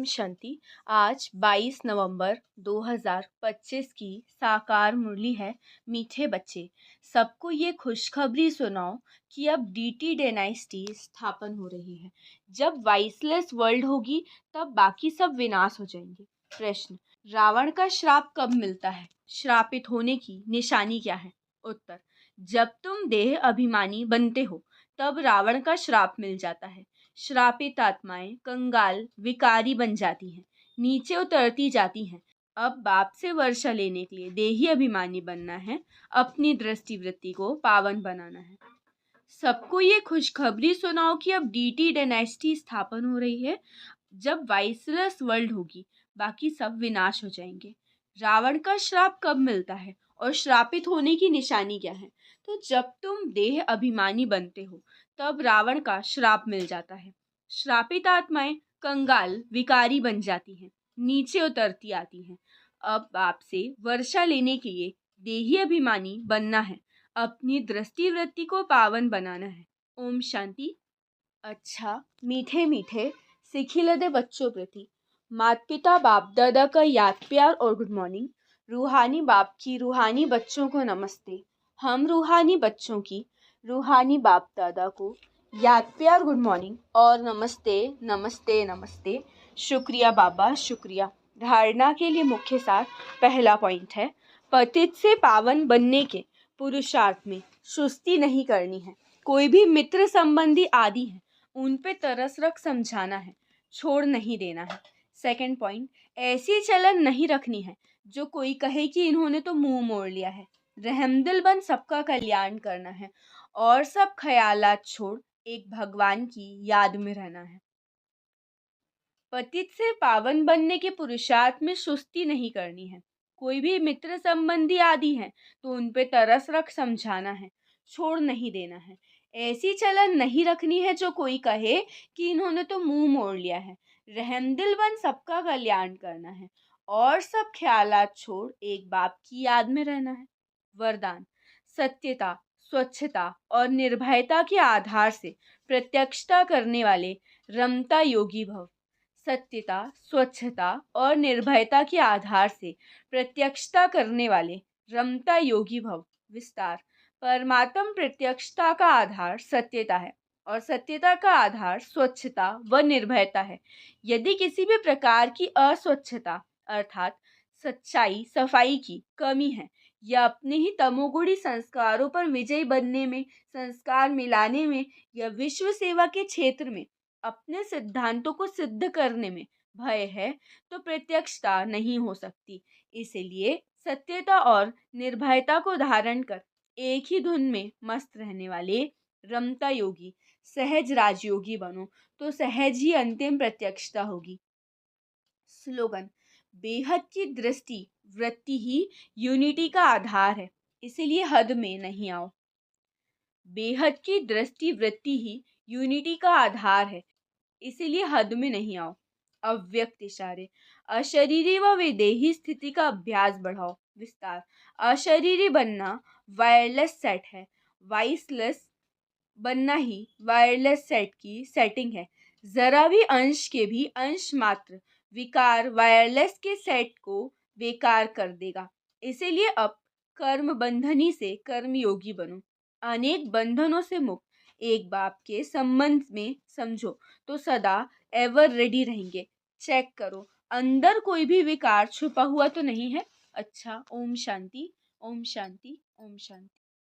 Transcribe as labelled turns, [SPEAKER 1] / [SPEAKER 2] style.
[SPEAKER 1] शांति। आज 22 नवंबर 2025 की साकार मुरली है। मीठे बच्चे, सबको ये खुशखबरी सुनाओ कि अब डीटी डायनेस्टी स्थापन हो रही है। जब वाइसलेस वर्ल्ड होगी तब बाकी सब विनाश हो जाएंगे। प्रश्न, रावण का श्राप कब मिलता है? श्रापित होने की निशानी क्या है? उत्तर, जब तुम देह अभिमानी बनते हो तब रावण का श्राप मिल जाता है। श्रापित आत्माएं कंगाल विकारी बन जाती हैं, नीचे उतरती जाती हैं। अब बाप से वर्षा लेने के लिए देही अभिमानी बनना है, अपनी दृष्टि वृत्ति को पावन बनाना है। सबको ये खुशखबरी सुनाओ कि अब डीटी डायनेस्टी स्थापन हो रही है। जब वाइसलेस वर्ल्ड होगी बाकी सब विनाश हो जाएंगे। रावण का श्राप कब मिलता है और श्रापित होने की निशानी क्या है? तो जब तुम देह अभिमानी बनते हो तब रावण का श्राप मिल जाता है। श्रापित आत्माएं कंगाल विकारी बन जाती हैं, नीचे उतरती आती हैं। अब आपसे वर्षा लेने के लिए देही अभिमानी बनना है, अपनी दृष्टि वृत्ति को पावन बनाना है। ओम शांति। अच्छा मीठे मीठे सिखिलदे बच्चों प्रति माता पिता बाप दादा का याद प्यार और गुड मॉर्निंग। रूहानी बाप की रूहानी बच्चों को नमस्ते। हम रूहानी बच्चों की रूहानी बाप दादा को याद प्यार गुड मॉर्निंग और नमस्ते नमस्ते नमस्ते। शुक्रिया बाबा, शुक्रिया। धारणा के लिए मुख्य सार पहला पॉइंट है, पतित से पावन बनने के पुरुषार्थ में सुस्ती नहीं करनी है। कोई भी मित्र संबंधी आदि है उन पे तरस रख समझाना है, छोड़ नहीं देना है। सेकंड पॉइंट, ऐसी चलन नहीं रखनी है जो कोई कहे कि इन्होंने तो मुंह मोड़ लिया है। रहमदिल बन सबका कल्याण करना है और सब ख्यालात छोड़ एक भगवान की याद में रहना है। पतित से पावन बनने के पुरुषार्थ में सुस्ती नहीं करनी है। कोई भी मित्र संबंधी आदि है तो उन पे तरस रख समझाना है, छोड़ नहीं देना है। ऐसी चलन नहीं रखनी है जो कोई कहे कि इन्होंने तो मुंह मोड़ लिया है। रहमदिल बन सबका कल्याण करना है और सब ख्यालात छोड़ एक बाप की याद में रहना है। वरदान, सत्यता, स्वच्छता और निर्भयता के आधार से प्रत्यक्षता करने वाले रमता योगी भव। सत्यता, स्वच्छता और निर्भयता के आधार से प्रत्यक्षता करने वाले रमता योगी भव। विस्तार, परमात्म प्रत्यक्षता का आधार सत्यता है और सत्यता का आधार स्वच्छता व निर्भयता है। यदि किसी भी प्रकार की अस्वच्छता अर्थात सच्चाई सफाई की कमी है या अपने ही तमोगुणी संस्कारों पर विजयी बनने में, संस्कार मिलाने में या विश्व सेवा के क्षेत्र में अपने सिद्धांतों को सिद्ध करने में भय है तो प्रत्यक्षता नहीं हो सकती। इसलिए सत्यता और निर्भयता को धारण कर एक ही धुन में मस्त रहने वाले रमता योगी सहज राजयोगी बनो तो सहज ही अंतिम प्रत्यक्षता होगी। स्लोगन, बेहद की दृष्टि वृत्ति ही यूनिटी का आधार है, इसीलिए हद में नहीं आओ। बेहद की दृष्टि वृत्ति ही यूनिटी का आधार है, इसीलिए हद में नहीं आओ। अव्यक्त इशारे, अशरीरी व विदेही स्थिति का अभ्यास बढ़ाओ। विस्तार, अशरीरी बनना वायरलेस सेट है, वाइसलेस बनना ही वायरलेस सेट की सेटिंग है। जरा भी अंश के भी अंश मात्र विकार वायरलेस के सेट को बेकार कर देगा। इसीलिए अब कर्म बंधनी से कर्मयोगी बनो। अनेक बंधनों से मुक्त एक बाप के संबंध में समझो तो सदा एवर रेडी रहेंगे। चेक करो अंदर कोई भी विकार छुपा हुआ तो नहीं है। अच्छा, ओम शांति, ओम शांति, ओम शांति।